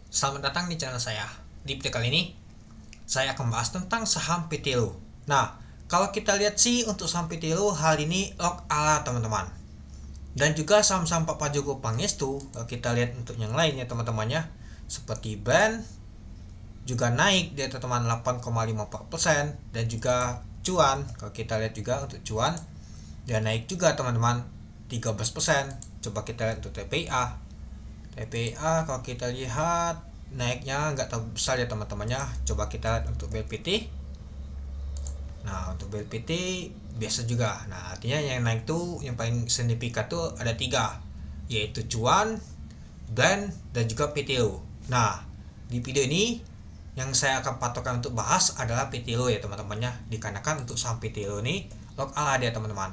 Selamat datang di channel saya. Di video kali ini, saya akan bahas tentang saham PTLU. Nah, kalau kita lihat sih untuk saham PTLU hal ini log ala teman-teman. Dan juga saham-saham Pak Prajogo Pangestu, kalau kita lihat untuk yang lainnya teman-temannya, seperti BRAND juga naik di teman 8,54% dan juga cuan. Kalau kita lihat juga untuk cuan, dia naik juga teman-teman 13%. Coba kita lihat untuk TPA. TPA kalau kita lihat naiknya nggak terlalu besar ya teman-temannya. Coba kita lihat untuk BLPT. Nah untuk BLPT biasa juga. Nah artinya yang naik tuh yang paling signifikan tuh ada 3, yaitu cuan, brand, dan juga PTLU. Nah di video ini yang saya akan patokan untuk bahas adalah PTLU ya teman-temannya, dikarenakan untuk saham PTLU ini log ala dia teman-teman.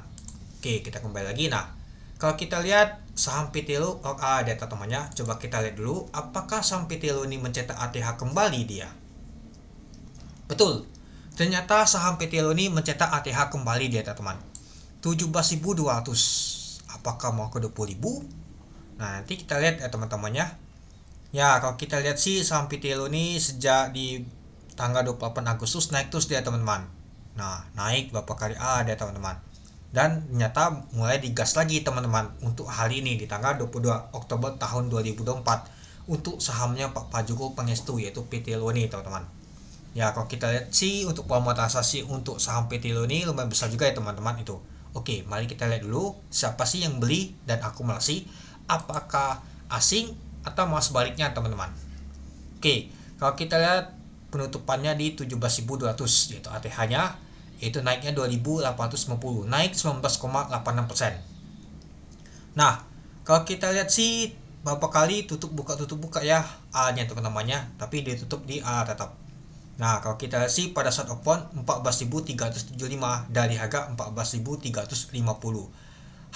Oke, kita kembali lagi. Nah kalau kita lihat saham PTLU log ala dia teman-temannya, coba kita lihat dulu apakah saham PTLU ini mencetak ATH kembali dia. Betul, ternyata saham PTLU ini mencetak ATH kembali dia teman-teman, 17.200. Apakah mau ke 20.000? Nah nanti kita lihat ya teman-temannya. Ya kalau kita lihat sih saham PTLU ini sejak di tanggal 28 Agustus naik terus dia teman-teman. Nah naik berapa kali dia teman-teman. Dan ternyata mulai digas lagi teman-teman untuk hari ini di tanggal 22 Oktober tahun 2024 untuk sahamnya Pak Prajogo Pangestu, yaitu PTLU ini teman-teman. Ya kalau kita lihat sih untuk volume transaksi untuk saham PTLU ini lumayan besar juga ya teman-teman itu. Oke, mari kita lihat dulu siapa sih yang beli dan akumulasi, apakah asing atau malah sebaliknya teman-teman. Oke, kalau kita lihat penutupannya di 17.200 yaitu ATH-nya, itu naiknya 2.850, naik 19,86%. Nah, kalau kita lihat sih berapa kali tutup buka ya A-nya teman-temannya, tapi ditutup di A tetap. Nah, kalau kita lihat sih pada saat open 14.375 dari harga 14.350.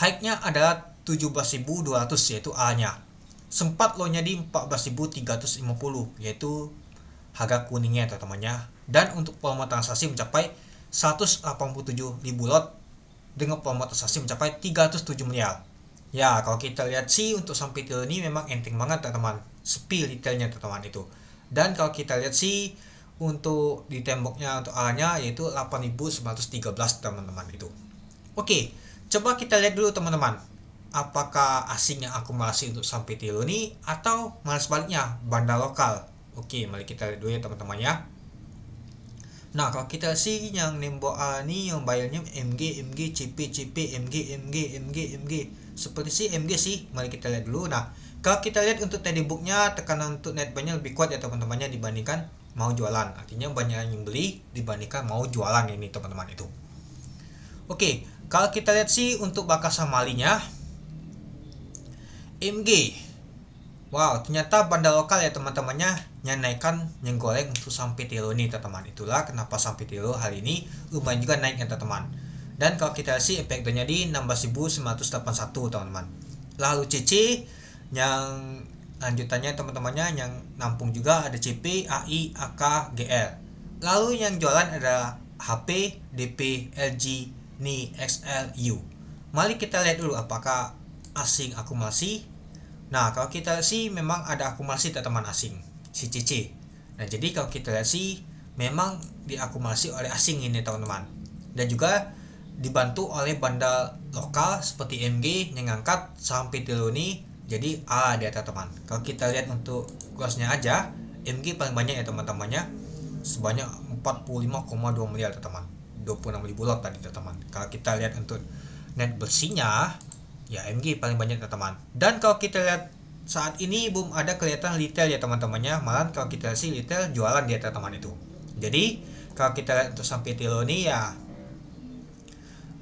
High-nya adalah 17.200 yaitu A-nya. Sempat low-nya di 14.350 yaitu harga kuningnya teman-temannya. Dan untuk volume transaksi mencapai 187.000 lot dengan volume transaksi mencapai 307 miliar. Ya, kalau kita lihat sih untuk saham PTLU ini memang enteng banget teman-teman. Sepi retailnya teman-teman itu. Dan kalau kita lihat sih untuk di temboknya untuk A-nya yaitu 8.913 teman-teman itu. Oke, coba kita lihat dulu teman-teman. Apakah asing yang akumulasi untuk saham PTLU ini atau malah sebaliknya bandar lokal. Oke, mari kita lihat dulu ya teman-teman ya. Nah, kalau kita sih yang nembok A ini yang bayarnya MG, CP, MG. Seperti sih MG sih. Mari kita lihat dulu. Nah, kalau kita lihat untuk tadi booknya tekanan untuk netbuynya lebih kuat ya teman-temannya dibandingkan mau jualan. Artinya banyak yang beli dibandingkan mau jualan ini teman-teman itu. Oke, kalau kita lihat sih untuk bakas samalinya MG. Wow, ternyata bandar lokal ya teman-temannya yang naikkan yang goreng untuk saham PTLU ini teman-teman. Itulah kenapa saham PTLU hari ini lumayan juga naiknya teman-teman. Dan kalau kita lihat sih efeknya di 16.981 teman-teman. Lalu CC yang lanjutannya teman-temannya yang nampung juga ada CP, AI, AK, GL. Lalu yang jualan ada HP, DP, LG, NI, XL, U. Mari kita lihat dulu apakah asing akumulasi. Nah kalau kita sih memang ada akumulasi teman asing si CC. Nah jadi kalau kita lihat sih memang diakumulasi oleh asing ini teman-teman. Dan juga dibantu oleh bandar lokal seperti MG yang ngangkat saham PTLU ini jadi A di atas teman. Kalau kita lihat untuk grossnya aja MG paling banyak ya teman-temannya, sebanyak 45,2 miliar teman, 26.000 lot tadi teman. Kalau kita lihat untuk net bersihnya ya MG paling banyak teman. Dan kalau kita lihat saat ini belum ada kelihatan retail ya teman-temannya, malah kalau kita lihat sih retail jualan di atas teman itu. Jadi kalau kita lihat untuk saham PTLU ini ya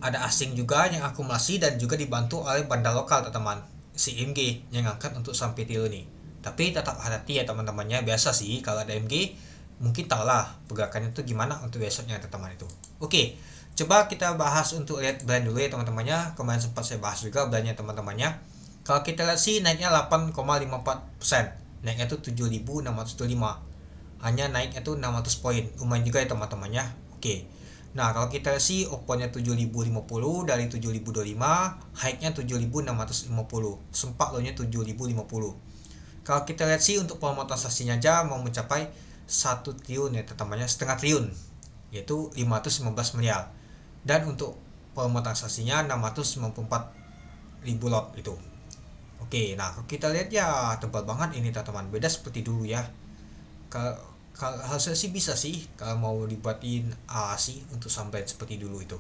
ada asing juga yang akumulasi dan juga dibantu oleh bandar lokal teman-teman si MG yang angkat untuk saham PTLU ini. Tapi tetap hati-hati ya teman-temannya, biasa sih kalau ada MG mungkin tahulah pergerakannya itu gimana untuk besoknya teman-teman itu. Oke, coba kita bahas untuk lihat brand dulu ya teman-temannya. Kemarin sempat saya bahas juga brandnya teman-temannya. Kalau kita lihat sih naiknya 8,54%, naiknya itu 7.625, hanya naiknya itu 600 poin, lumayan juga ya teman-temannya. Oke, nah kalau kita lihat sih opennya 7.050 dari 7.025, high-nya 7.650, sempat low-nya 7.050. Kalau kita lihat sih untuk volume transaksinya aja mau mencapai 1 triliun ya teman-temannya, setengah triliun, yaitu 515 miliar. Dan untuk volume transaksinya 694.000 lot itu. Oke, nah kalau kita lihat ya tebal banget ini teman-teman, beda seperti dulu ya. Kalau harusnya sih bisa sih kalau mau dibuatin sih untuk sampai seperti dulu itu.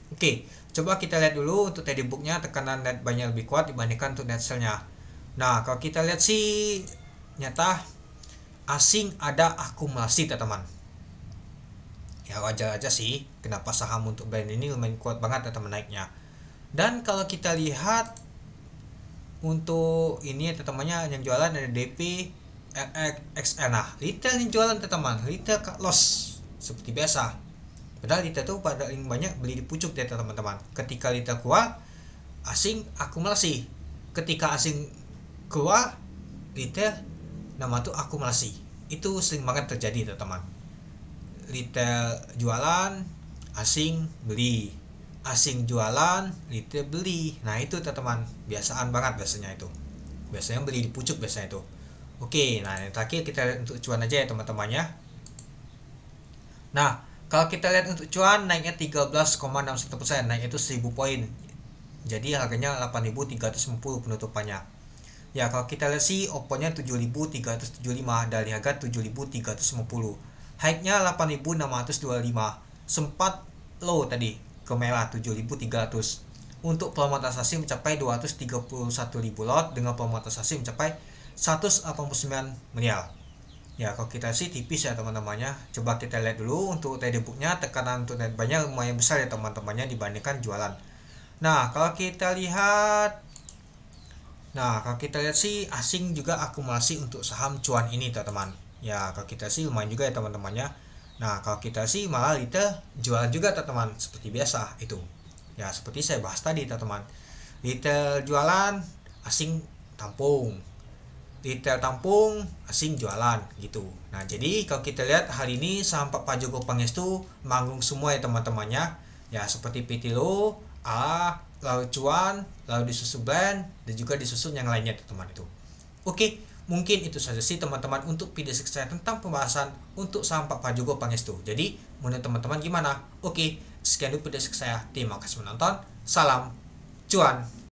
Oke, coba kita lihat dulu untuk trading booknya, tekanan net buy-nya lebih kuat dibandingkan untuk net sell-nya. Nah, kalau kita lihat sih nyata asing ada akumulasi teman-teman. Ya wajar aja sih kenapa saham untuk brand ini lumayan kuat banget teman-teman naiknya. Dan kalau kita lihat untuk ini teman-temannya yang jualan ada DP, XN. Nah, retail yang jualan teman-teman, retail cut loss seperti biasa. Padahal retail tuh paling banyak beli di pucuk ya teman-teman. Ketika retail keluar, asing akumulasi. Ketika asing keluar, retail nama tuh akumulasi. Itu sering banget terjadi teman-teman. Retail jualan, asing beli. Asing jualan, retail beli. Nah itu teman-teman, biasaan banget biasanya itu. Biasanya beli di pucuk biasanya itu. Oke, nah yang terakhir kita lihat untuk cuan aja ya teman-temannya. Nah, kalau kita lihat untuk cuan naiknya 13,61%, naik itu 1000 poin. Jadi harganya 8.350 penutupannya. Ya, kalau kita lihat sih Oppo-nya 7.375 dari harga 7.350. High-nya 8.625. Sempat low tadi ke merah 7.300. Untuk volume transaksi mencapai 231.000 lot dengan volume transaksi mencapai 189 miliar. Ya kalau kita sih tipis ya teman-temannya. Coba kita lihat dulu untuk trading booknya, tekanan untuk net buy-nya lumayan besar ya teman-temannya dibandingkan jualan. Nah kalau kita lihat sih asing juga akumulasi untuk saham cuan ini teman-teman. Ya kalau kita sih lumayan juga ya teman-temannya. Nah kalau kita sih malah retail jualan juga teman-teman seperti biasa itu. Ya seperti saya bahas tadi teman-teman. Retail jualan, asing tampung. Retail tampung, asing jualan gitu. Nah jadi kalau kita lihat hari ini saham Pak Joko Pangestu manggung semua ya teman-temannya. Ya seperti Pitilo, lalu cuan, lalu disusul brand, dan juga disusul yang lainnya teman-teman itu. Oke, mungkin itu saja sih teman-teman untuk video saya tentang pembahasan untuk saham Pak Joko Pangestu. Jadi menurut teman-teman gimana? Oke, sekian dulu video saya. Terima kasih menonton. Salam cuan.